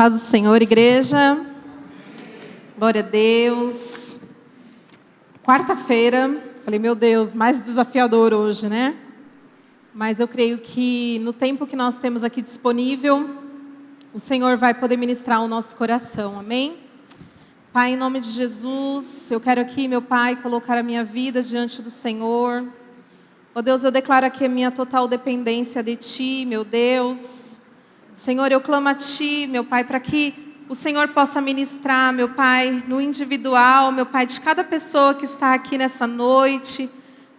Paz do Senhor, igreja. Glória a Deus. Quarta-feira, falei, meu Deus, mais desafiador hoje, né? Mas eu creio que no tempo que nós temos aqui disponível, o Senhor vai poder ministrar o nosso coração, amém? Pai, em nome de Jesus, eu quero aqui, meu Pai, colocar a minha vida diante do Senhor. Ó Deus, eu declaro aqui a minha total dependência de Ti, meu Deus. Senhor, eu clamo a Ti, meu Pai, para que o Senhor possa ministrar, meu Pai, no individual, meu Pai, de cada pessoa que está aqui nessa noite.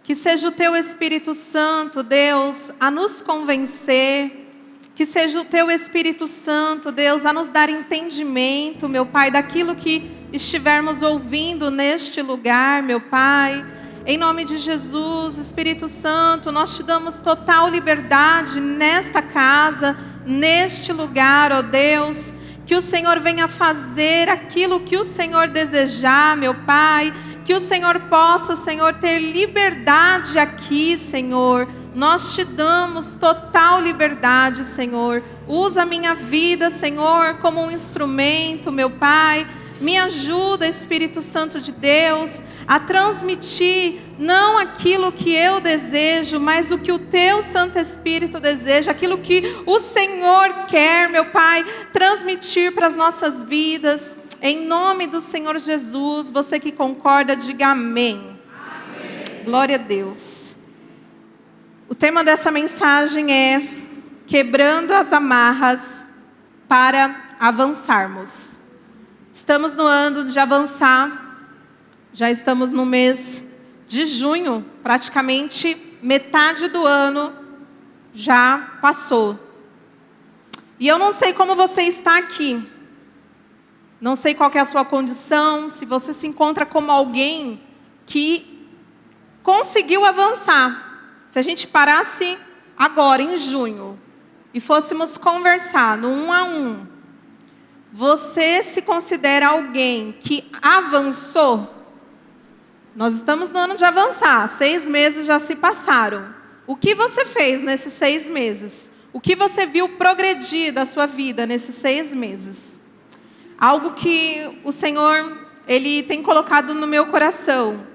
Que seja o Teu Espírito Santo, Deus, a nos convencer. Que seja o Teu Espírito Santo, Deus, a nos dar entendimento, meu Pai, daquilo que estivermos ouvindo neste lugar, meu Pai. Em nome de Jesus, Espírito Santo, nós Te damos total liberdade nesta casa, neste lugar, ó Deus. Que o Senhor venha fazer aquilo que o Senhor desejar, meu Pai. Que o Senhor possa, Senhor, ter liberdade aqui, Senhor. Nós Te damos total liberdade, Senhor. Usa a minha vida, Senhor, como um instrumento, meu Pai. Me ajuda, Espírito Santo de Deus, a transmitir não aquilo que eu desejo, mas o que o Teu Santo Espírito deseja, aquilo que o Senhor quer, meu Pai, transmitir para as nossas vidas. Em nome do Senhor Jesus, você que concorda, diga amém. Amém. Glória a Deus. O tema dessa mensagem é quebrando as amarras para avançarmos. Estamos no ano de avançar, já estamos no mês de junho, praticamente metade do ano já passou. E eu não sei como você está aqui, não sei qual que é a sua condição, se você se encontra como alguém que conseguiu avançar. Se a gente parasse agora, em junho, e fôssemos conversar no 1 a 1, você se considera alguém que avançou? Nós estamos no ano de avançar, 6 meses já se passaram. O que você fez nesses 6 meses? O que você viu progredir da sua vida nesses 6 meses? Algo que o Senhor, Ele tem colocado no meu coração,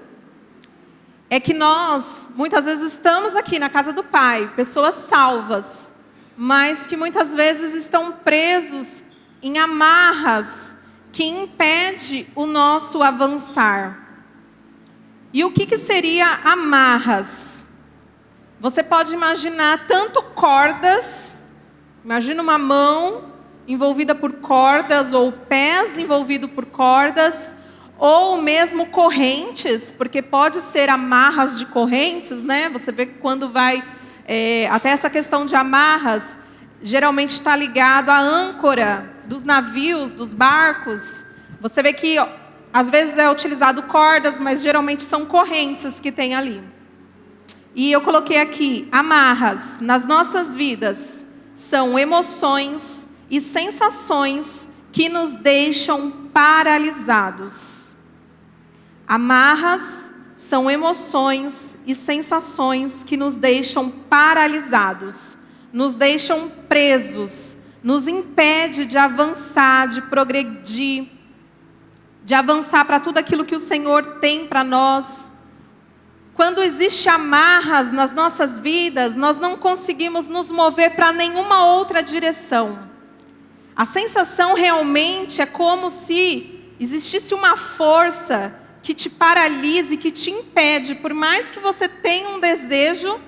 é que nós, muitas vezes, estamos aqui na casa do Pai, pessoas salvas, mas que muitas vezes estão presos em amarras que impede o nosso avançar. E o que seria amarras? Você pode imaginar tanto cordas, imagina uma mão envolvida por cordas, ou pés envolvidos por cordas, ou mesmo correntes, porque pode ser amarras de correntes, né? Você vê que quando vai, até essa questão de amarras, geralmente está ligado à âncora dos navios, dos barcos. Você vê que às vezes é utilizado cordas, mas geralmente são correntes que tem ali. E eu coloquei aqui, amarras nas nossas vidas são emoções e sensações que nos deixam paralisados. Amarras são emoções e sensações que nos deixam paralisados, nos deixam presos, nos impede de avançar, de progredir, de avançar para tudo aquilo que o Senhor tem para nós. Quando existe amarras nas nossas vidas, nós não conseguimos nos mover para nenhuma outra direção. A sensação realmente é como se existisse uma força que te paralise, que te impede, por mais que você tenha um desejo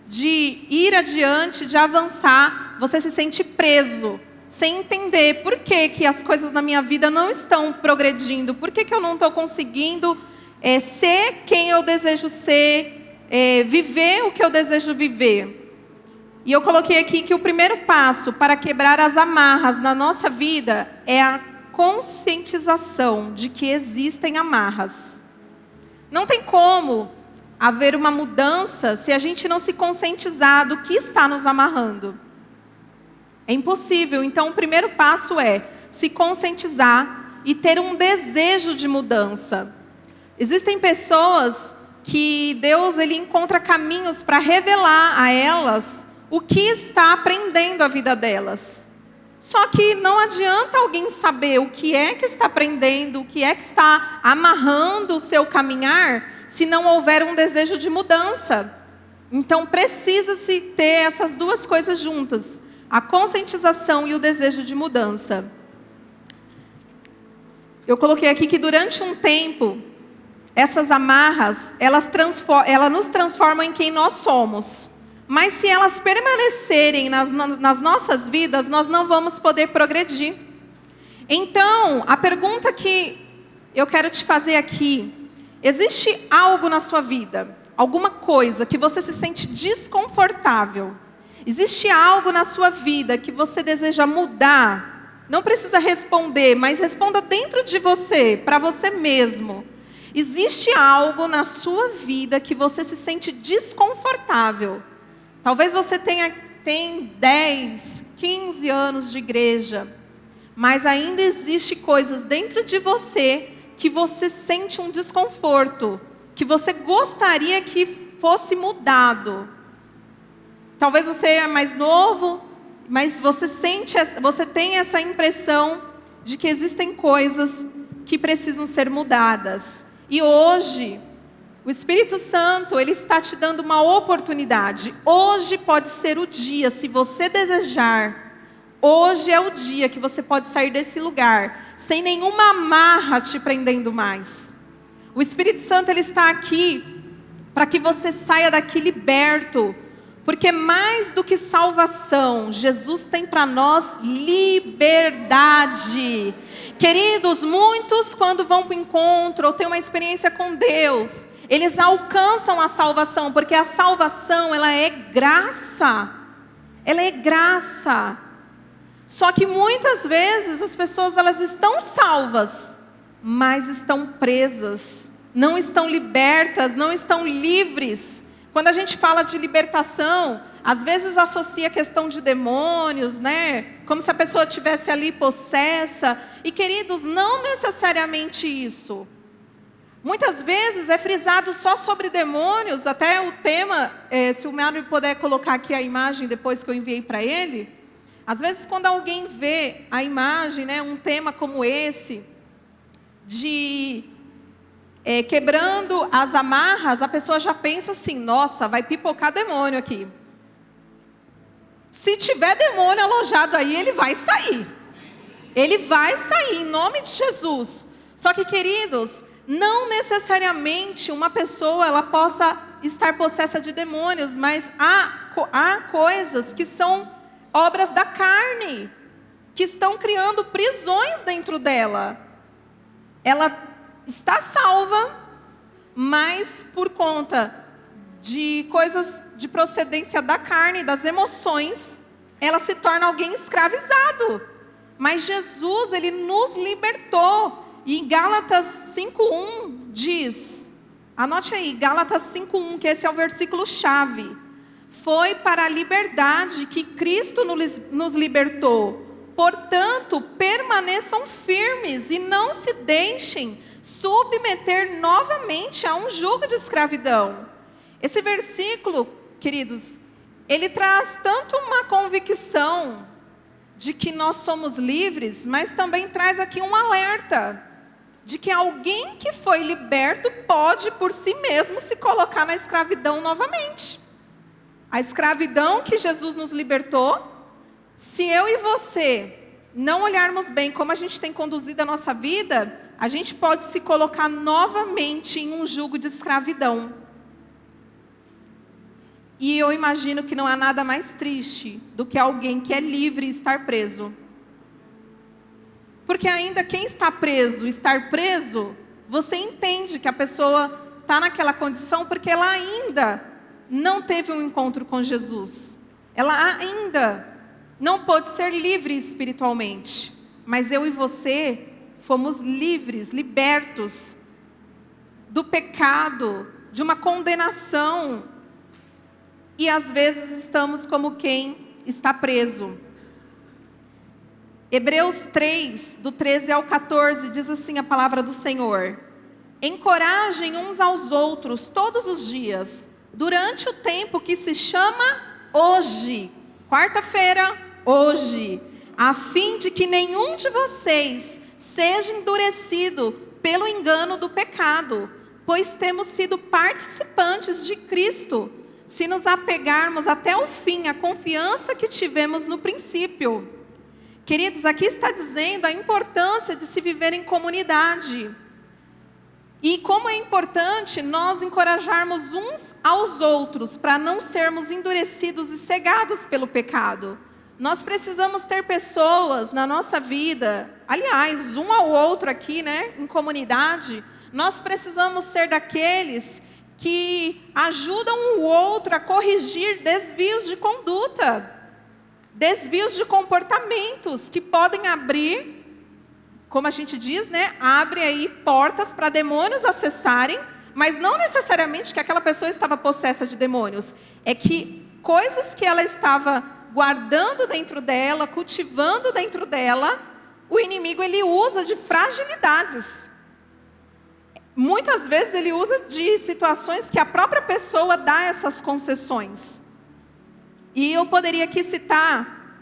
de ir adiante, de avançar, você se sente preso, sem entender por que as coisas na minha vida não estão progredindo, por que eu não estou conseguindo ser quem eu desejo ser, viver o que eu desejo viver. E eu coloquei aqui que o primeiro passo para quebrar as amarras na nossa vida é a conscientização de que existem amarras. Não tem como haver uma mudança se a gente não se conscientizar do que está nos amarrando. É impossível. Então, o primeiro passo é se conscientizar e ter um desejo de mudança. Existem pessoas que Deus ele encontra caminhos para revelar a elas o que está aprendendo a vida delas. Só que não adianta alguém saber o que é que está prendendo, o que é que está amarrando o seu caminhar, se não houver um desejo de mudança. Então precisa-se ter essas duas coisas juntas, a conscientização e o desejo de mudança. Eu coloquei aqui que durante um tempo, essas amarras, elas nos transformam em quem nós somos. Mas se elas permanecerem nas nossas vidas, nós não vamos poder progredir. Então, a pergunta que eu quero te fazer aqui: existe algo na sua vida, alguma coisa que você se sente desconfortável? Existe algo na sua vida que você deseja mudar? Não precisa responder, mas responda dentro de você, para você mesmo. Existe algo na sua vida que você se sente desconfortável? Talvez você tem 10, 15 anos de igreja, mas ainda existe coisas dentro de você que você sente um desconforto, que você gostaria que fosse mudado. Talvez você é mais novo, mas você tem essa impressão de que existem coisas que precisam ser mudadas. E hoje, o Espírito Santo, ele está te dando uma oportunidade. Hoje pode ser o dia, se você desejar. Hoje é o dia que você pode sair desse lugar, sem nenhuma amarra te prendendo mais. O Espírito Santo, ele está aqui para que você saia daqui liberto. Porque mais do que salvação, Jesus tem para nós liberdade. Queridos, muitos quando vão para o encontro ou têm uma experiência com Deus, eles alcançam a salvação, porque a salvação, ela é graça. Ela é graça. Só que muitas vezes as pessoas, elas estão salvas, mas estão presas, não estão libertas, não estão livres. Quando a gente fala de libertação, às vezes associa a questão de demônios, né? Como se a pessoa estivesse ali possessa. E queridos, não necessariamente isso. Muitas vezes é frisado só sobre demônios, até o tema, se o Mário puder colocar aqui a imagem depois que eu enviei para ele. Às vezes quando alguém vê a imagem, né, um tema como esse, de quebrando as amarras, a pessoa já pensa assim: nossa, vai pipocar demônio aqui. Se tiver demônio alojado aí, ele vai sair. Ele vai sair, em nome de Jesus. Só que, queridos, não necessariamente uma pessoa ela possa estar possessa de demônios, mas há coisas que são obras da carne, que estão criando prisões dentro dela. Ela está salva, mas por conta de coisas de procedência da carne, das emoções, ela se torna alguém escravizado. Mas Jesus, ele nos libertou. E em Gálatas 5:1 diz, anote aí, Gálatas 5:1, que esse é o versículo chave. Foi para a liberdade que Cristo nos libertou. Portanto, permaneçam firmes e não se deixem submeter novamente a um jugo de escravidão. Esse versículo, queridos, ele traz tanto uma convicção de que nós somos livres, mas também traz aqui um alerta de que alguém que foi liberto pode por si mesmo se colocar na escravidão novamente. A escravidão que Jesus nos libertou, se eu e você não olharmos bem como a gente tem conduzido a nossa vida, a gente pode se colocar novamente em um jugo de escravidão. E eu imagino que não há nada mais triste do que alguém que é livre estar preso. Porque ainda quem está preso, estar preso, você entende que a pessoa está naquela condição porque ela ainda não teve um encontro com Jesus. Ela ainda não pôde ser livre espiritualmente. Mas eu e você fomos livres, libertos do pecado, de uma condenação. E às vezes estamos como quem está preso. Hebreus 3, do 13 ao 14, diz assim a palavra do Senhor: encorajem uns aos outros todos os dias, durante o tempo que se chama hoje, quarta-feira, hoje, a fim de que nenhum de vocês seja endurecido pelo engano do pecado, pois temos sido participantes de Cristo, se nos apegarmos até o fim à confiança que tivemos no princípio. Queridos, aqui está dizendo a importância de se viver em comunidade. E como é importante nós encorajarmos uns aos outros para não sermos endurecidos e cegados pelo pecado. Nós precisamos ter pessoas na nossa vida, aliás, um ao outro aqui, né, em comunidade. Nós precisamos ser daqueles que ajudam o outro a corrigir desvios de conduta, desvios de comportamentos que podem abrir, como a gente diz, né, abre aí portas para demônios acessarem, mas não necessariamente que aquela pessoa estava possessa de demônios. É que coisas que ela estava guardando dentro dela, cultivando dentro dela, o inimigo ele usa de fragilidades. Muitas vezes ele usa de situações que a própria pessoa dá essas concessões. E eu poderia aqui citar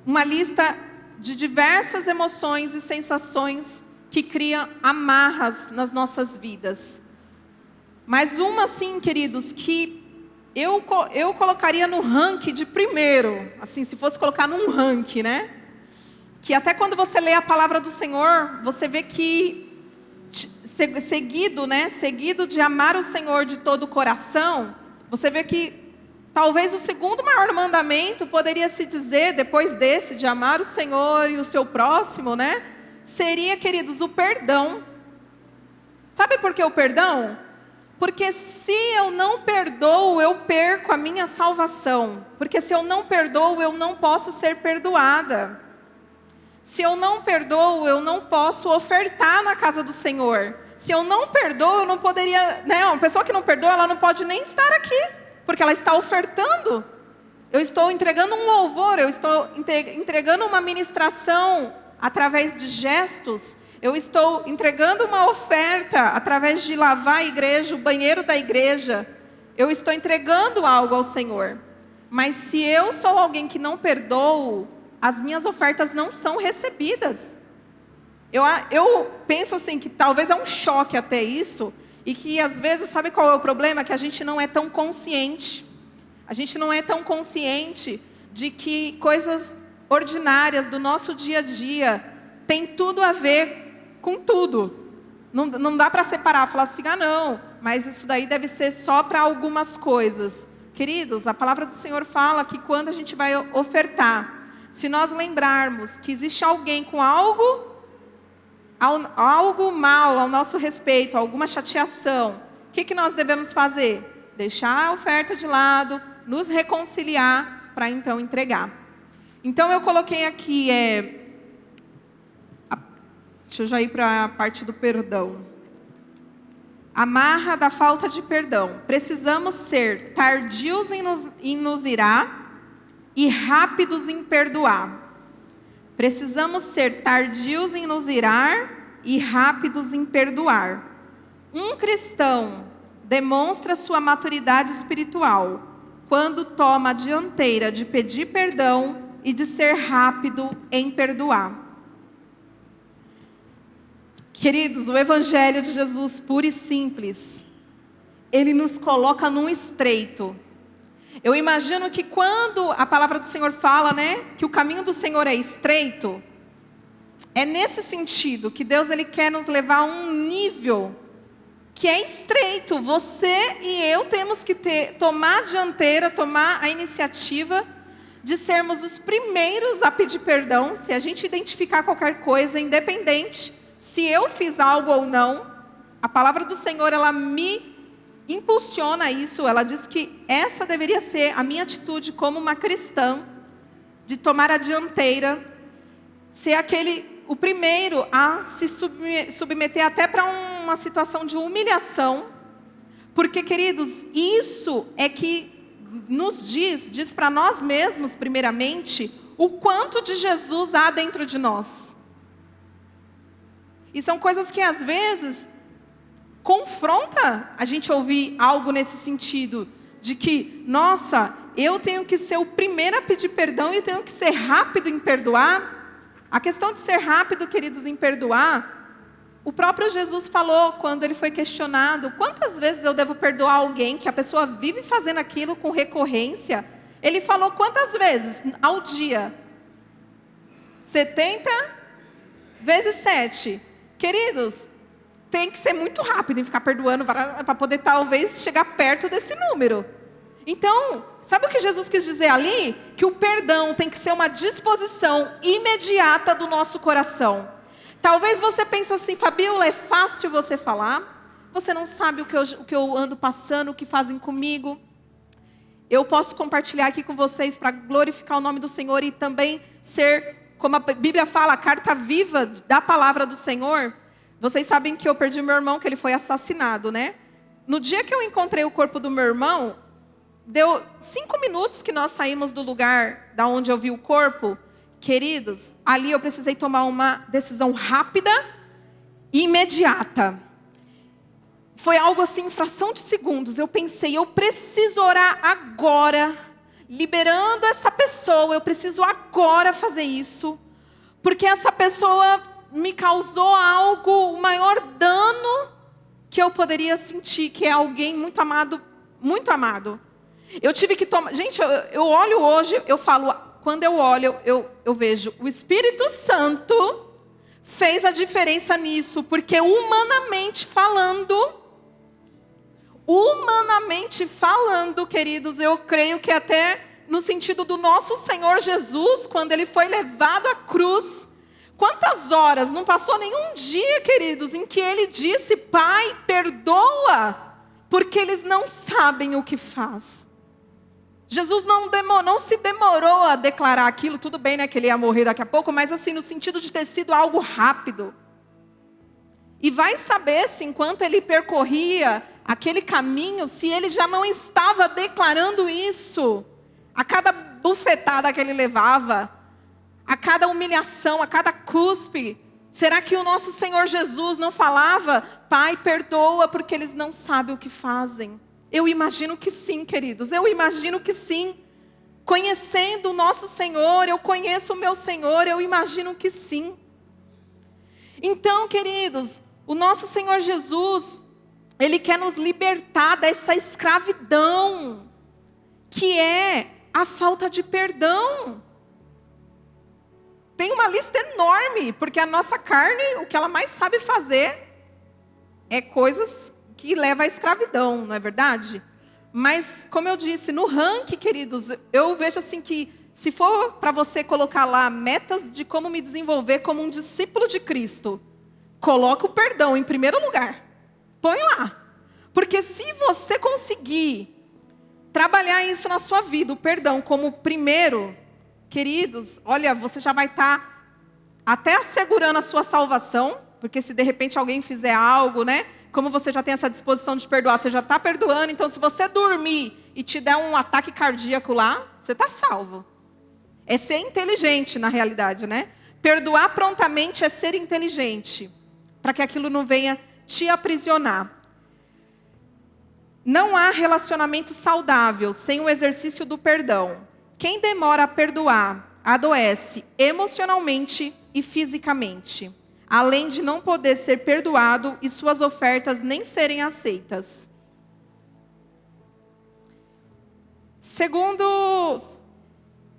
uma lista de diversas emoções e sensações que criam amarras nas nossas vidas. Mas uma, assim, queridos, que eu colocaria no ranking de primeiro, assim, se fosse colocar num ranking, né? Que até quando você lê a palavra do Senhor, você vê que, seguido de amar o Senhor de todo o coração, você vê que talvez o segundo maior mandamento poderia se dizer, depois desse, de amar o Senhor e o seu próximo, né? Seria, queridos, o perdão. Sabe por que o perdão? Porque se eu não perdoo, eu perco a minha salvação. Porque se eu não perdoo, eu não posso ser perdoada. Se eu não perdoo, eu não posso ofertar na casa do Senhor. Se eu não perdoo, eu não poderia... Né? Uma pessoa que não perdoa, ela não pode nem estar aqui. Porque ela está ofertando. Eu estou entregando um louvor, eu estou entregando uma ministração através de gestos. Eu estou entregando uma oferta através de lavar a igreja, o banheiro da igreja. Eu estou entregando algo ao Senhor. Mas se eu sou alguém que não perdoo, as minhas ofertas não são recebidas. Eu penso assim, que talvez é um choque até isso, e que às vezes, sabe qual é o problema? Que a gente não é tão consciente. A gente não é tão consciente de que coisas ordinárias do nosso dia a dia tem tudo a ver com tudo. Não dá para separar, falar assim, não, mas isso daí deve ser só para algumas coisas. Queridos, a palavra do Senhor fala que quando a gente vai ofertar, se nós lembrarmos que existe alguém com algo mal ao nosso respeito, alguma chateação, o que nós devemos fazer? Deixar a oferta de lado, nos reconciliar para então entregar. Então eu coloquei aqui, deixa eu já ir para a parte do perdão. Amarra da falta de perdão. Precisamos ser tardios em nos irar e rápidos em perdoar. Precisamos ser tardios em nos irar e rápidos em perdoar. Um cristão demonstra sua maturidade espiritual quando toma a dianteira de pedir perdão e de ser rápido em perdoar. Queridos, o Evangelho de Jesus, puro e simples, ele nos coloca num estreito. Eu imagino que quando a palavra do Senhor fala, né, que o caminho do Senhor é estreito, é nesse sentido que Deus ele quer nos levar a um nível que é estreito. Você e eu temos que tomar a dianteira, tomar a iniciativa de sermos os primeiros a pedir perdão, se a gente identificar qualquer coisa, independente se eu fiz algo ou não. A palavra do Senhor, ela me impulsiona isso, ela diz que essa deveria ser a minha atitude como uma cristã, de tomar a dianteira, ser o primeiro a se submeter até para uma situação de humilhação, porque, queridos, isso é que nos diz para nós mesmos, primeiramente, o quanto de Jesus há dentro de nós. E são coisas que, às vezes, confronta a gente ouvir algo nesse sentido, de que, nossa, eu tenho que ser o primeiro a pedir perdão e tenho que ser rápido em perdoar. A questão de ser rápido, queridos, em perdoar, o próprio Jesus falou quando ele foi questionado, quantas vezes eu devo perdoar alguém que a pessoa vive fazendo aquilo com recorrência? Ele falou quantas vezes ao dia? 70 vezes 7. Queridos, tem que ser muito rápido em ficar perdoando para poder talvez chegar perto desse número. Então, sabe o que Jesus quis dizer ali? Que o perdão tem que ser uma disposição imediata do nosso coração. Talvez você pense assim, Fabiola, é fácil você falar? Você não sabe o que eu ando passando, o que fazem comigo. Eu posso compartilhar aqui com vocês para glorificar o nome do Senhor e também ser, como a Bíblia fala, a carta viva da palavra do Senhor. Vocês sabem que eu perdi meu irmão, que ele foi assassinado, né? No dia que eu encontrei o corpo do meu irmão, deu 5 minutos que nós saímos do lugar da onde eu vi o corpo. Queridos, ali eu precisei tomar uma decisão rápida e imediata. Foi algo assim, em fração de segundos. Eu pensei, eu preciso orar agora, liberando essa pessoa. Eu preciso agora fazer isso, porque essa pessoa me causou algo, o maior dano que eu poderia sentir, que é alguém muito amado, muito amado. Eu tive que tomar... Gente, eu olho hoje, eu falo... Quando eu olho, eu vejo, o Espírito Santo fez a diferença nisso, porque humanamente falando, queridos, eu creio que até no sentido do nosso Senhor Jesus, quando Ele foi levado à cruz, quantas horas, não passou nenhum dia, queridos, em que Ele disse, Pai, perdoa, porque eles não sabem o que faz. Jesus não se demorou a declarar aquilo, tudo bem, né, que ele ia morrer daqui a pouco, mas assim, no sentido de ter sido algo rápido. E vai saber se enquanto ele percorria aquele caminho, se ele já não estava declarando isso. A cada bufetada que ele levava, a cada humilhação, a cada cuspe. Será que o nosso Senhor Jesus não falava, Pai, perdoa, porque eles não sabem o que fazem? Eu imagino que sim, queridos, eu imagino que sim. Conhecendo o nosso Senhor, eu conheço o meu Senhor, eu imagino que sim. Então, queridos, o nosso Senhor Jesus, Ele quer nos libertar dessa escravidão, que é a falta de perdão. Tem uma lista enorme, porque a nossa carne, o que ela mais sabe fazer, é coisas que leva à escravidão, não é verdade? Mas, como eu disse, no ranking, queridos, eu vejo assim que, se for para você colocar lá metas de como me desenvolver como um discípulo de Cristo, coloca o perdão em primeiro lugar. Põe lá. Porque se você conseguir trabalhar isso na sua vida, o perdão como primeiro, queridos, olha, você já vai estar até assegurando a sua salvação, porque se de repente alguém fizer algo, né? Como você já tem essa disposição de perdoar, você já está perdoando. Então, se você dormir e te der um ataque cardíaco lá, você está salvo. É ser inteligente, na realidade, né? Perdoar prontamente é ser inteligente, para que aquilo não venha te aprisionar. Não há relacionamento saudável sem o exercício do perdão. Quem demora a perdoar, adoece emocionalmente e fisicamente, além de não poder ser perdoado e suas ofertas nem serem aceitas.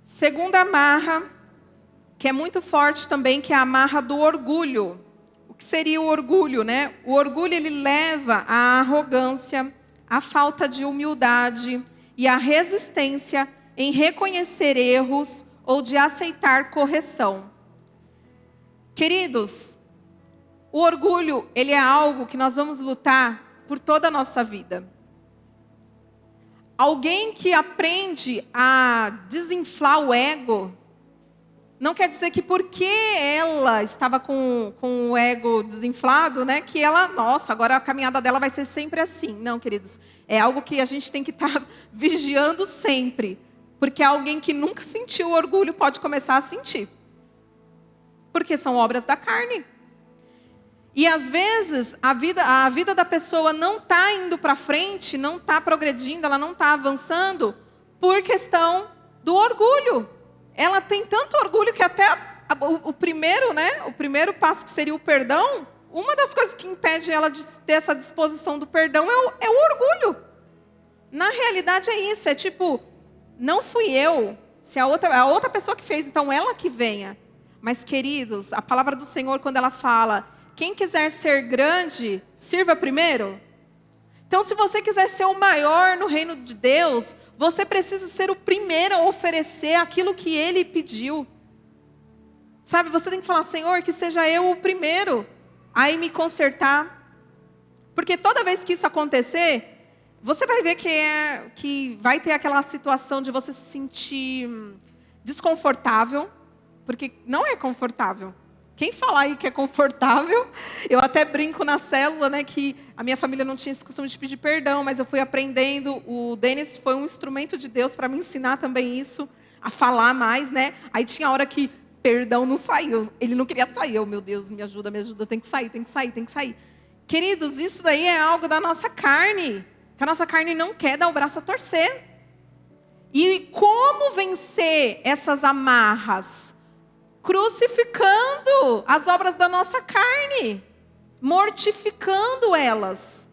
Segunda amarra, que é muito forte também, que é a amarra do orgulho. O que seria o orgulho, né? O orgulho, ele leva à arrogância, à falta de humildade e à resistência em reconhecer erros ou de aceitar correção. Queridos, o orgulho, ele é algo que nós vamos lutar por toda a nossa vida. Alguém que aprende a desinflar o ego, não quer dizer que porque ela estava com o ego desinflado, né, que ela, nossa, agora a caminhada dela vai ser sempre assim. Não, queridos, é algo que a gente tem que estar vigiando sempre. Porque alguém que nunca sentiu orgulho pode começar a sentir. Porque são obras da carne. E às vezes a vida da pessoa não está indo para frente, não está progredindo, ela não está avançando, por questão do orgulho. Ela tem tanto orgulho que até o primeiro, né? O primeiro passo, que seria o perdão, uma das coisas que impede ela de ter essa disposição do perdão é o orgulho. Na realidade é isso, é tipo, não fui eu, se a outra pessoa que fez, então ela que venha. Mas, queridos, a palavra do Senhor, quando ela fala, quem quiser ser grande, sirva primeiro. Então, se você quiser ser o maior no reino de Deus, você precisa ser o primeiro a oferecer aquilo que Ele pediu. Sabe, você tem que falar, Senhor, que seja eu o primeiro a ir me consertar. Porque toda vez que isso acontecer, você vai ver que vai ter aquela situação de você se sentir desconfortável, porque não é confortável. Quem falar aí que é confortável, eu até brinco na célula, né, que a minha família não tinha esse costume de pedir perdão, mas eu fui aprendendo. O Denis foi um instrumento de Deus para me ensinar também isso, a falar mais, né? Aí tinha hora que perdão não saiu, ele não queria sair. Eu, meu Deus, me ajuda, tem que sair, tem que sair, tem que sair. Queridos, isso daí é algo da nossa carne, que a nossa carne não quer dar o braço a torcer. E como vencer essas amarras? Crucificando as obras da nossa carne, mortificando elas.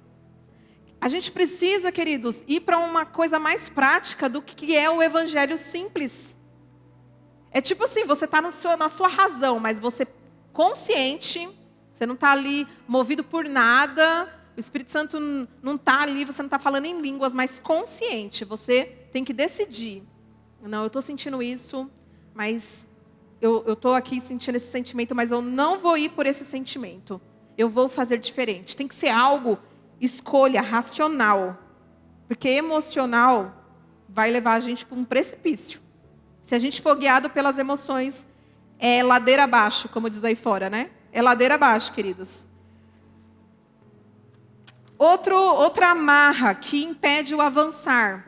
A gente precisa, queridos, ir para uma coisa mais prática do que é o evangelho simples. É tipo assim, você está na sua razão, mas você consciente, você não está ali movido por nada, o Espírito Santo não está ali, você não está falando em línguas, mas consciente, você tem que decidir. Não, eu estou sentindo isso, mas eu estou aqui sentindo esse sentimento, mas eu não vou ir por esse sentimento. Eu vou fazer diferente. Tem que ser algo, escolha, racional. Porque emocional vai levar a gente para um precipício. Se a gente for guiado pelas emoções, é ladeira abaixo, como diz aí fora, né? É ladeira abaixo, queridos. Outra amarra que impede o avançar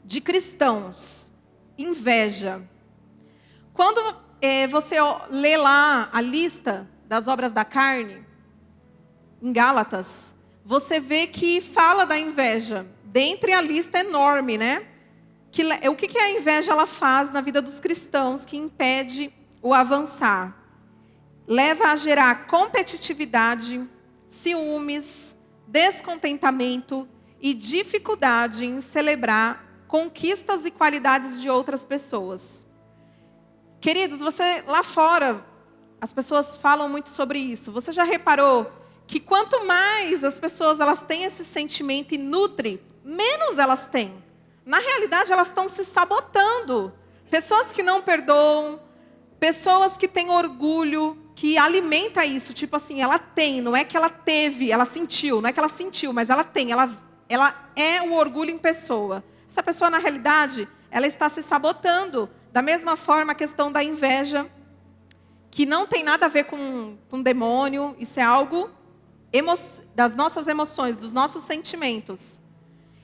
de cristãos, inveja. Quando você lê lá a lista das obras da carne, em Gálatas, você vê que fala da inveja. Dentre a lista enorme, né? O que a inveja ela faz na vida dos cristãos que impede o avançar? Leva a gerar competitividade, ciúmes, descontentamento e dificuldade em celebrar conquistas e qualidades de outras pessoas. Queridos, você lá fora, as pessoas falam muito sobre isso. Você já reparou que quanto mais as pessoas elas têm esse sentimento e nutrem, menos elas têm. Na realidade, elas estão se sabotando. Pessoas que não perdoam, pessoas que têm orgulho, que alimenta isso. Tipo assim, ela tem, não é que ela teve, ela sentiu, não é que ela sentiu, mas ela tem, ela é o orgulho em pessoa. Essa pessoa, na realidade, ela está se sabotando. Da mesma forma, a questão da inveja, que não tem nada a ver com demônio, isso é algo das nossas emoções, dos nossos sentimentos.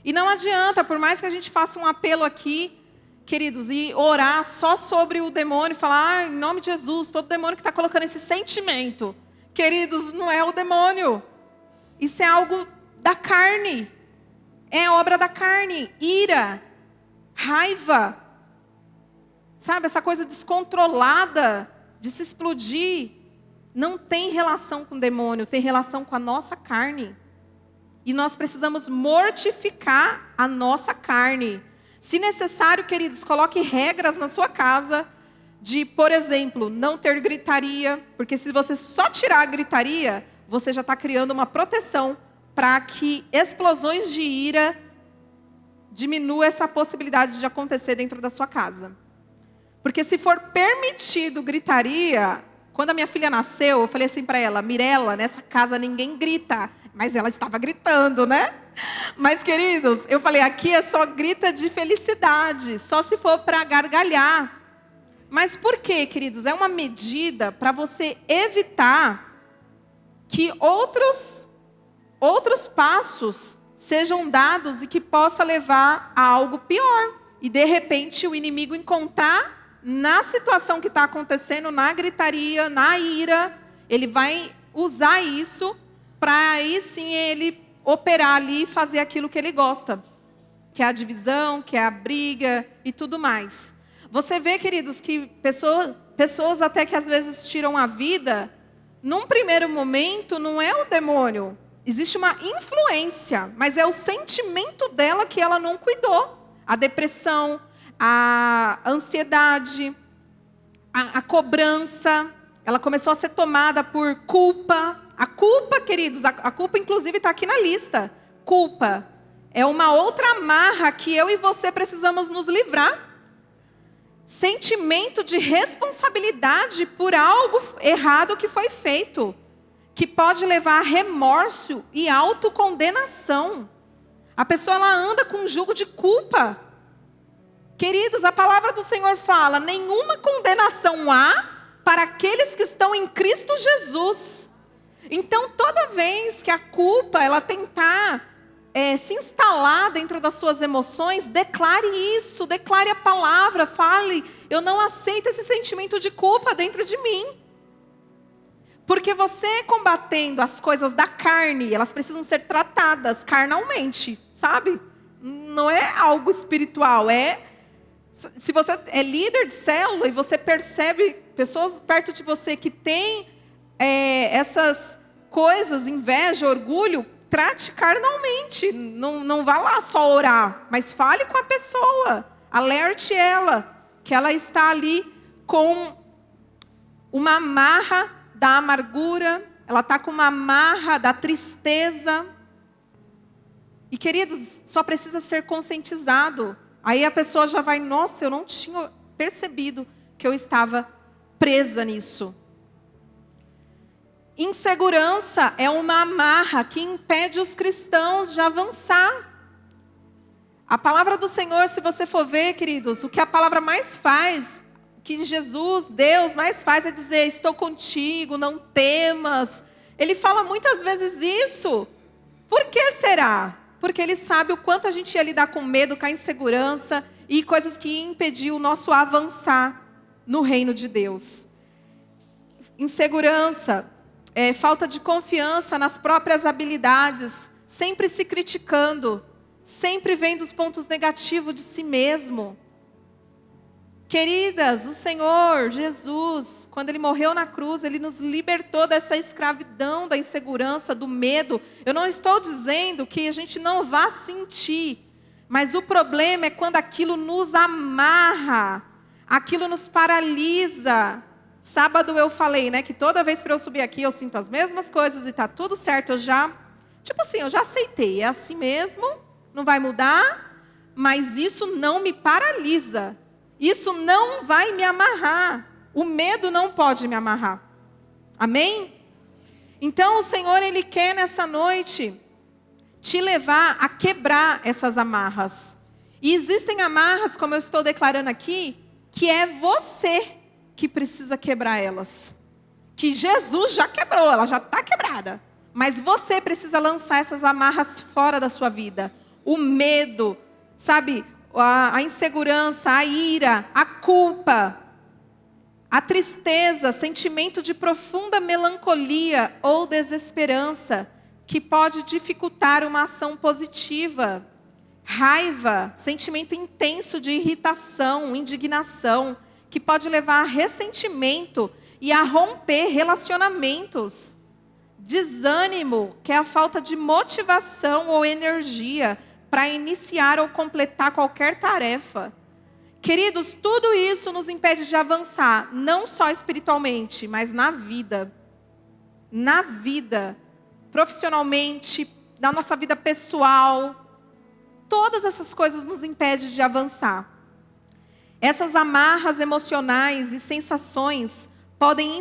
E não adianta, por mais que a gente faça um apelo aqui, queridos, e orar só sobre o demônio, falar, em nome de Jesus, todo demônio que está colocando esse sentimento. Queridos, não é o demônio. Isso é algo da carne. É obra da carne. Ira, raiva. Sabe, essa coisa descontrolada de se explodir, não tem relação com o demônio, tem relação com a nossa carne. E nós precisamos mortificar a nossa carne. Se necessário, queridos, coloque regras na sua casa de, por exemplo, não ter gritaria, porque se você só tirar a gritaria, você já está criando uma proteção para que explosões de ira diminua essa possibilidade de acontecer dentro da sua casa. Porque se for permitido gritaria, quando a minha filha nasceu, eu falei assim para ela, Mirella, nessa casa ninguém grita. Mas ela estava gritando, né? Mas, queridos, eu falei, aqui é só grita de felicidade, só se for para gargalhar. Mas por quê, queridos? É uma medida para você evitar que outros passos sejam dados e que possa levar a algo pior. E, de repente, o inimigo encontrar na situação que está acontecendo, na gritaria, na ira, ele vai usar isso para aí sim ele operar ali e fazer aquilo que ele gosta. que é a divisão, que é a briga e tudo mais. Você vê, queridos, que pessoas até que às vezes tiram a vida, num primeiro momento não é o demônio. Existe uma influência, mas é o sentimento dela que ela não cuidou. A depressão, a ansiedade, a cobrança. Ela começou a ser tomada por culpa. A culpa, queridos, a culpa inclusive está aqui na lista. Culpa é uma outra amarra que eu e você precisamos nos livrar. Sentimento de responsabilidade por algo errado que foi feito, que pode levar a remorso e autocondenação. A pessoa ela anda com um jugo de culpa. Queridos, a palavra do Senhor fala: nenhuma condenação há para aqueles que estão em Cristo Jesus. Então, toda vez que a culpa ela tentar se instalar dentro das suas emoções, declare isso, declare a palavra, fale: eu não aceito esse sentimento de culpa dentro de mim. Porque você combatendo as coisas da carne, elas precisam ser tratadas carnalmente, sabe? Não é algo espiritual, se você é líder de célula e você percebe pessoas perto de você que têm essas coisas, inveja, orgulho, trate carnalmente. Não vá lá só orar, mas fale com a pessoa. Alerte ela, que ela está ali com uma amarra da amargura, ela está com uma amarra da tristeza. E, queridos, só precisa ser conscientizado. Aí a pessoa já vai: nossa, eu não tinha percebido que eu estava presa nisso. Insegurança é uma amarra que impede os cristãos de avançar. A palavra do Senhor, se você for ver, queridos, o que a palavra mais faz, o que Jesus, Deus, mais faz é dizer: estou contigo, não temas. Ele fala muitas vezes isso. Por que será? Porque Ele sabe o quanto a gente ia lidar com medo, com a insegurança e coisas que iam impedir o nosso avançar no reino de Deus. Insegurança, falta de confiança nas próprias habilidades, sempre se criticando, sempre vendo os pontos negativos de si mesmo. Queridas, o Senhor Jesus, quando Ele morreu na cruz, Ele nos libertou dessa escravidão, da insegurança, do medo. Eu não estou dizendo que a gente não vá sentir, mas o problema é quando aquilo nos amarra, aquilo nos paralisa. Sábado eu falei, que toda vez para eu subir aqui eu sinto as mesmas coisas e está tudo certo. Eu já aceitei, é assim mesmo, não vai mudar, mas isso não me paralisa. Isso não vai me amarrar. O medo não pode me amarrar. Amém? Então o Senhor, Ele quer nessa noite te levar a quebrar essas amarras. E existem amarras, como eu estou declarando aqui, que é você que precisa quebrar elas. Que Jesus já quebrou, ela já está quebrada. Mas você precisa lançar essas amarras fora da sua vida. O medo, sabe? A insegurança, a ira, a culpa, a tristeza, sentimento de profunda melancolia ou desesperança, que pode dificultar uma ação positiva. Raiva, sentimento intenso de irritação, indignação, que pode levar a ressentimento e a romper relacionamentos. Desânimo, que é a falta de motivação ou energia para iniciar ou completar qualquer tarefa. Queridos, tudo isso nos impede de avançar, não só espiritualmente, mas na vida. Na vida, profissionalmente, na nossa vida pessoal. Todas essas coisas nos impedem de avançar. Essas amarras emocionais e sensações podem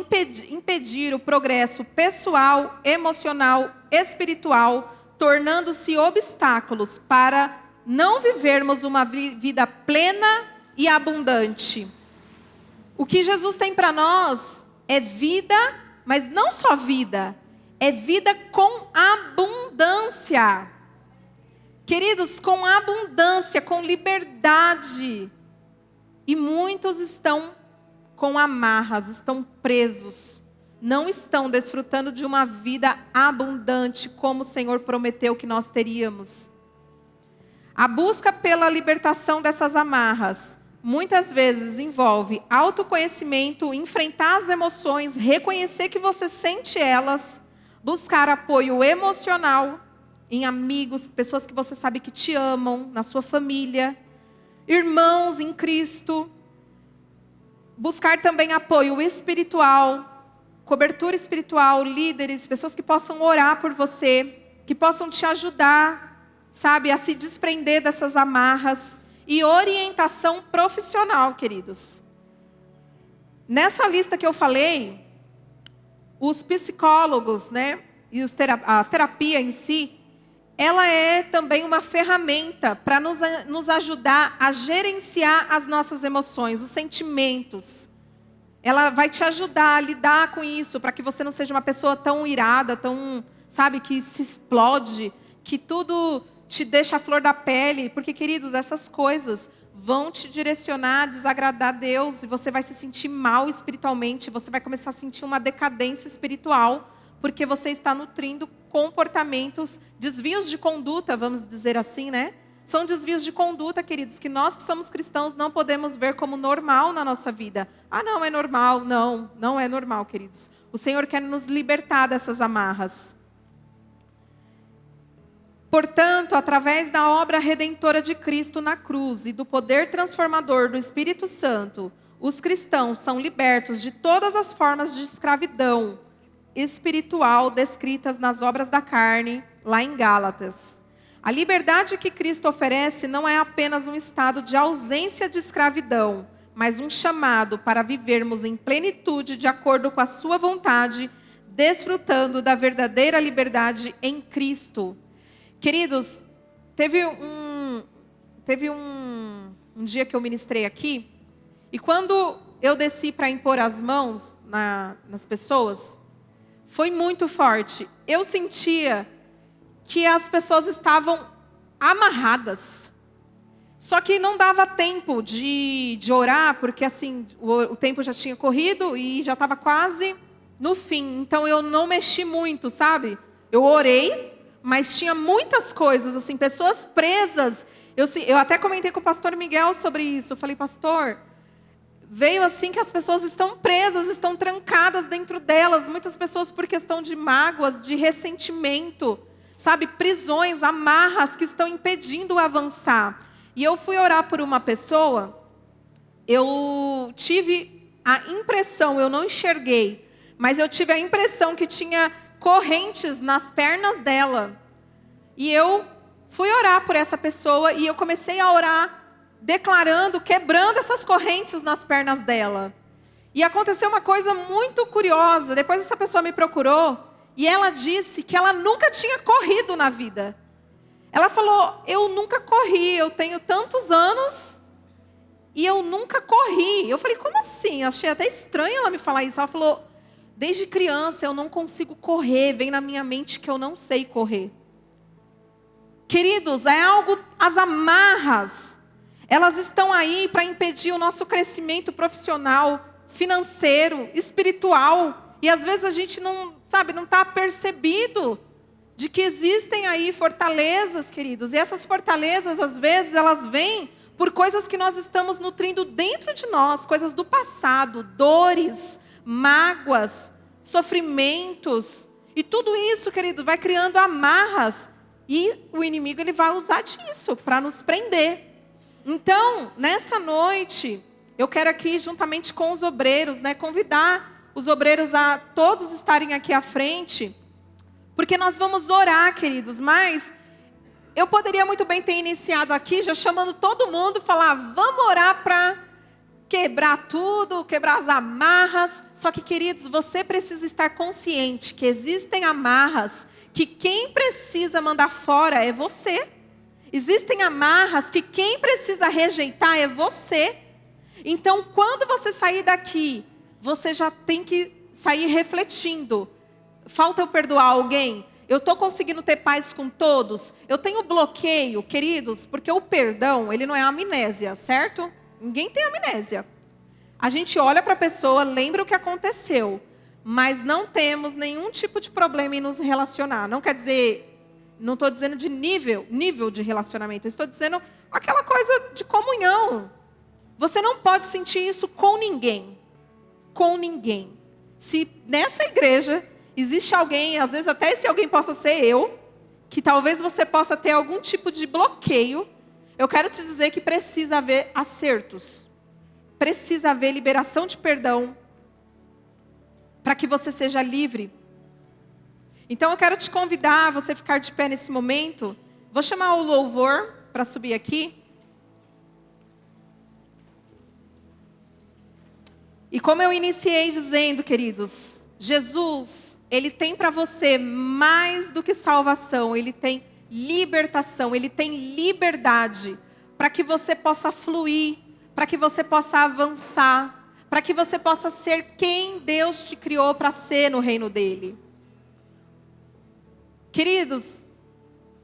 impedir o progresso pessoal, emocional, espiritual, tornando-se obstáculos para não vivermos uma vida plena e abundante. O que Jesus tem para nós é vida, mas não só vida, é vida com abundância. Queridos, com abundância, com liberdade. E muitos estão com amarras, estão presos. Não estão desfrutando de uma vida abundante, como o Senhor prometeu que nós teríamos. A busca pela libertação dessas amarras muitas vezes envolve autoconhecimento, enfrentar as emoções, reconhecer que você sente elas, buscar apoio emocional em amigos, pessoas que você sabe que te amam, na sua família, irmãos em Cristo. Buscar também apoio espiritual, cobertura espiritual, líderes, pessoas que possam orar por você, que possam te ajudar, sabe, a se desprender dessas amarras. E orientação profissional, queridos. Nessa lista que eu falei, os psicólogos, né, e a terapia em si, ela é também uma ferramenta para nos ajudar a gerenciar as nossas emoções, os sentimentos. Ela vai te ajudar a lidar com isso, para que você não seja uma pessoa tão irada, tão, sabe, que se explode, que tudo te deixa a flor da pele. Porque, queridos, essas coisas vão te direcionar a desagradar a Deus, e você vai se sentir mal espiritualmente, você vai começar a sentir uma decadência espiritual, porque você está nutrindo comportamentos, desvios de conduta, vamos dizer assim, né? São desvios de conduta, queridos, que nós que somos cristãos não podemos ver como normal na nossa vida. Ah, não é normal. Não, não é normal, queridos. O Senhor quer nos libertar dessas amarras. Portanto, através da obra redentora de Cristo na cruz e do poder transformador do Espírito Santo, os cristãos são libertos de todas as formas de escravidão espiritual descritas nas obras da carne, lá em Gálatas. A liberdade que Cristo oferece não é apenas um estado de ausência de escravidão, mas um chamado para vivermos em plenitude de acordo com a sua vontade, desfrutando da verdadeira liberdade em Cristo. Queridos, teve um dia que eu ministrei aqui, e quando eu desci para impor as mãos nas pessoas, foi muito forte. Eu sentia que as pessoas estavam amarradas. Só que não dava tempo de orar, porque assim, o tempo já tinha corrido e já estava quase no fim. Então eu não mexi muito, sabe? Eu orei, mas tinha muitas coisas, assim, pessoas presas. Eu até comentei com o pastor Miguel sobre isso. Eu falei, pastor, veio assim que as pessoas estão presas, estão trancadas dentro delas. Muitas pessoas por questão de mágoas, de ressentimento, sabe? Prisões, amarras que estão impedindo o avançar. E eu fui orar por uma pessoa, eu tive a impressão, eu não enxerguei, mas eu tive a impressão que tinha correntes nas pernas dela. E eu fui orar por essa pessoa e eu comecei a orar declarando, quebrando essas correntes nas pernas dela. E aconteceu uma coisa muito curiosa. Depois essa pessoa me procurou e ela disse que ela nunca tinha corrido na vida. Ela falou, eu nunca corri, eu tenho tantos anos e eu nunca corri. Eu falei, como assim? Achei até estranho ela me falar isso. Ela falou, desde criança eu não consigo correr, vem na minha mente que eu não sei correr. Queridos, é algo, as amarras, elas estão aí para impedir o nosso crescimento profissional, financeiro, espiritual. E às vezes a gente não está percebido de que existem aí fortalezas, queridos. E essas fortalezas, às vezes, elas vêm por coisas que nós estamos nutrindo dentro de nós, coisas do passado, dores, mágoas, sofrimentos. E tudo isso, querido, vai criando amarras. E o inimigo ele vai usar disso para nos prender. Então, nessa noite, eu quero aqui, juntamente com os obreiros, convidar os obreiros a todos estarem aqui à frente, porque nós vamos orar, queridos, mas eu poderia muito bem ter iniciado aqui, já chamando todo mundo, falar, vamos orar para quebrar tudo, quebrar as amarras. Só que, queridos, você precisa estar consciente que existem amarras que quem precisa mandar fora é você. Existem amarras que quem precisa rejeitar é você. Então, quando você sair daqui, você já tem que sair refletindo. Falta eu perdoar alguém? Eu estou conseguindo ter paz com todos? Eu tenho bloqueio, queridos, porque o perdão, ele não é amnésia, certo? Ninguém tem amnésia. A gente olha para a pessoa, lembra o que aconteceu, mas não temos nenhum tipo de problema em nos relacionar. Não quer dizer Não estou dizendo de nível de relacionamento. Eu estou dizendo aquela coisa de comunhão. Você não pode sentir isso com ninguém. Com ninguém. Se nessa igreja existe alguém, às vezes até esse alguém possa ser eu, que talvez você possa ter algum tipo de bloqueio, eu quero te dizer que precisa haver acertos. Precisa haver liberação de perdão para que você seja livre. Então eu quero te convidar a você ficar de pé nesse momento. Vou chamar o louvor para subir aqui. E como eu iniciei dizendo, queridos, Jesus, Ele tem para você mais do que salvação, Ele tem libertação, Ele tem liberdade para que você possa fluir, para que você possa avançar, para que você possa ser quem Deus te criou para ser no reino dEle. Queridos,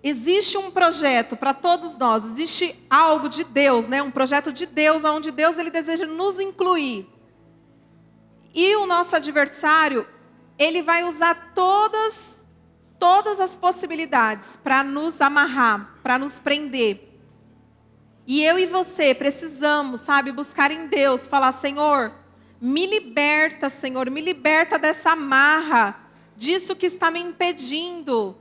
existe um projeto para todos nós, existe algo de Deus, né? Um projeto de Deus, onde Deus Ele deseja nos incluir. E o nosso adversário, ele vai usar todas as possibilidades para nos amarrar, para nos prender. E eu e você precisamos, buscar em Deus, falar, Senhor, me liberta, Senhor, me liberta dessa amarra, disso que está me impedindo.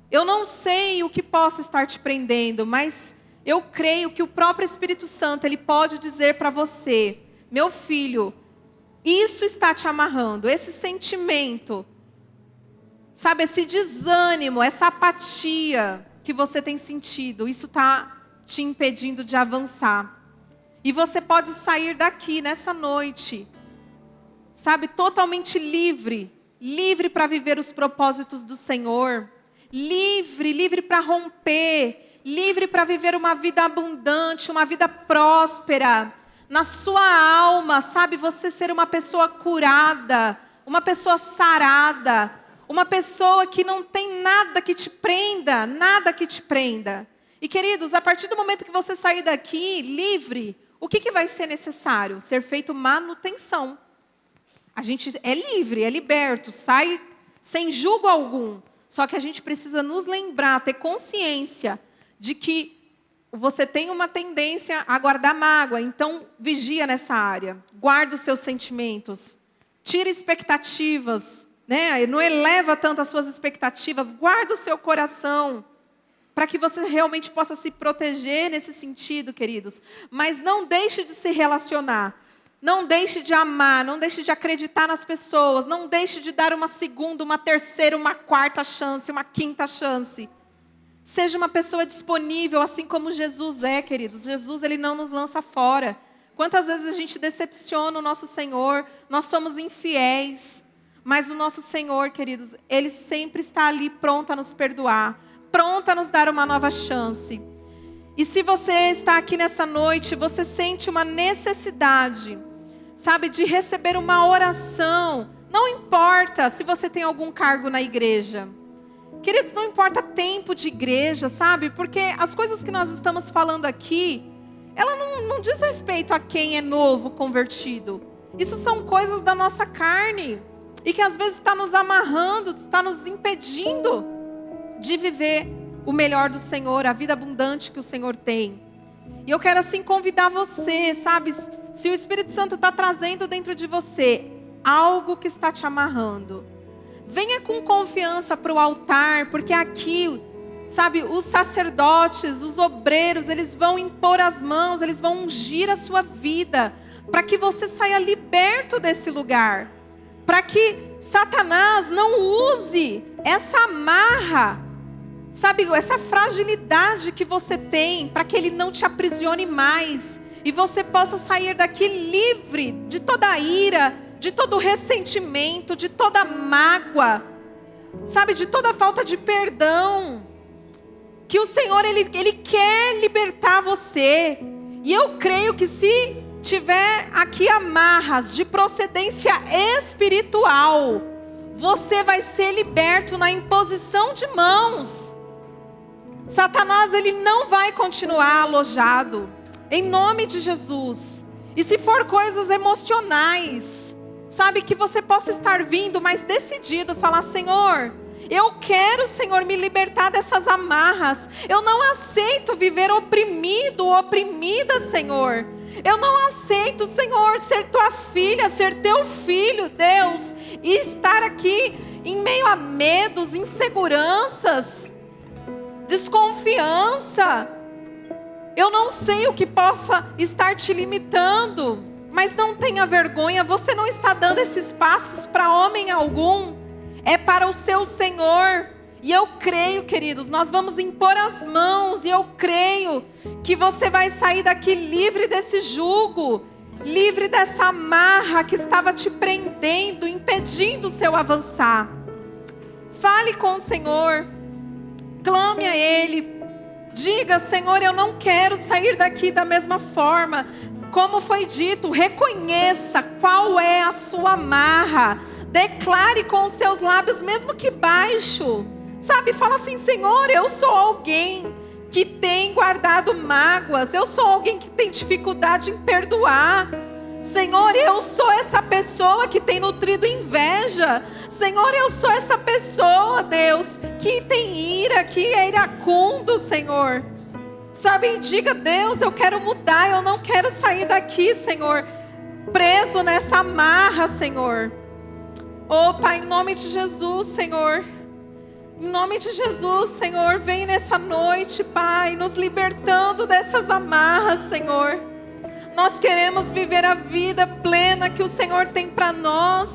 Eu não sei o que possa estar te prendendo, mas eu creio que o próprio Espírito Santo, ele pode dizer para você, meu filho, isso está te amarrando, esse sentimento, esse desânimo, essa apatia que você tem sentido, isso está te impedindo de avançar. E você pode sair daqui nessa noite, totalmente livre para viver os propósitos do Senhor, livre para romper, livre para viver uma vida abundante, uma vida próspera. Na sua alma, você ser uma pessoa curada, uma pessoa sarada, uma pessoa que não tem nada que te prenda, nada que te prenda. E queridos, a partir do momento que você sair daqui livre, o que vai ser necessário? Ser feito manutenção. A gente é livre, é liberto, sai sem julgo algum. Só que a gente precisa nos lembrar, ter consciência de que você tem uma tendência a guardar mágoa, então vigia nessa área. Guarda os seus sentimentos. Tira expectativas, não eleva tanto as suas expectativas. Guarda o seu coração, para que você realmente possa se proteger nesse sentido, queridos. Mas não deixe de se relacionar. Não deixe de amar, não deixe de acreditar nas pessoas. Não deixe de dar uma segunda, uma terceira, uma quarta chance, uma quinta chance. Seja uma pessoa disponível, assim como Jesus é, queridos. Jesus, Ele não nos lança fora. Quantas vezes a gente decepciona o nosso Senhor, nós somos infiéis. Mas o nosso Senhor, queridos, Ele sempre está ali pronto a nos perdoar, pronto a nos dar uma nova chance. E se você está aqui nessa noite, você sente uma necessidade, de receber uma oração. Não importa se você tem algum cargo na igreja. Queridos, não importa tempo de igreja, porque as coisas que nós estamos falando aqui, ela não diz respeito a quem é novo, convertido. Isso são coisas da nossa carne, e que às vezes está nos amarrando, está nos impedindo de viver o melhor do Senhor, a vida abundante que o Senhor tem. E eu quero assim convidar você, se o Espírito Santo está trazendo dentro de você algo que está te amarrando, venha com confiança para o altar, porque aqui, os sacerdotes, os obreiros, eles vão impor as mãos, eles vão ungir a sua vida, para que você saia liberto desse lugar, para que Satanás não use essa amarra, essa fragilidade que você tem, para que ele não te aprisione mais, e você possa sair daqui livre de toda a ira, de todo ressentimento, de toda mágoa, de toda falta de perdão. Que o Senhor, Ele quer libertar você. E eu creio que se tiver aqui amarras de procedência espiritual, você vai ser liberto na imposição de mãos. Satanás, ele não vai continuar alojado, em nome de Jesus. E se for coisas emocionais, que você possa estar vindo, mas decidido, falar, Senhor, Eu quero, Senhor, me libertar dessas amarras. Eu não aceito viver oprimido, oprimida, Senhor. Eu não aceito, Senhor, ser tua filha, ser teu filho, Deus, e estar aqui em meio a medos, inseguranças, desconfiança. Eu não sei o que possa estar te limitando, mas não tenha vergonha, você não está dando esses passos para homem algum, é para o seu Senhor. E eu creio, queridos, nós vamos impor as mãos, e eu creio que você vai sair daqui livre desse jugo, livre dessa amarra que estava te prendendo, impedindo o seu avançar. Fale com o Senhor, clame a Ele, diga: Senhor, eu não quero sair daqui da mesma forma. Como foi dito, reconheça qual é a sua amarra, declare com os seus lábios, mesmo que baixo. Sabe, fala assim: Senhor, eu sou alguém que tem guardado mágoas. Eu sou alguém que tem dificuldade em perdoar. Senhor, eu sou essa pessoa que tem nutrido inveja. Senhor, eu sou essa pessoa, Deus, que tem ira, que é iracundo, Senhor. Sabe, diga: Deus, eu quero mudar. Eu não quero sair daqui, Senhor, preso nessa amarra, Senhor. Oh, Pai, em nome de Jesus, Senhor. Em nome de Jesus, Senhor, vem nessa noite, Pai, nos libertando dessas amarras, Senhor. Nós queremos viver a vida plena que o Senhor tem para nós.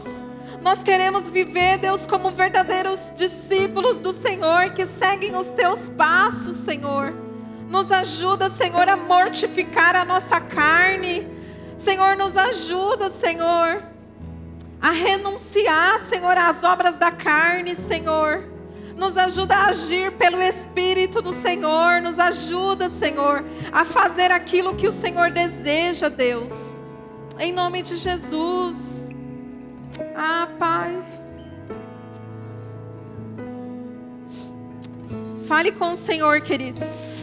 Nós queremos viver, Deus, como verdadeiros discípulos do Senhor, que seguem os teus passos, Senhor. Nos ajuda, Senhor, a mortificar a nossa carne. Senhor, nos ajuda, Senhor, a renunciar, Senhor, às obras da carne, Senhor. Nos ajuda a agir pelo Espírito do Senhor. Nos ajuda, Senhor, a fazer aquilo que o Senhor deseja, Deus. Em nome de Jesus. Ah, Pai. Fale com o Senhor, queridos.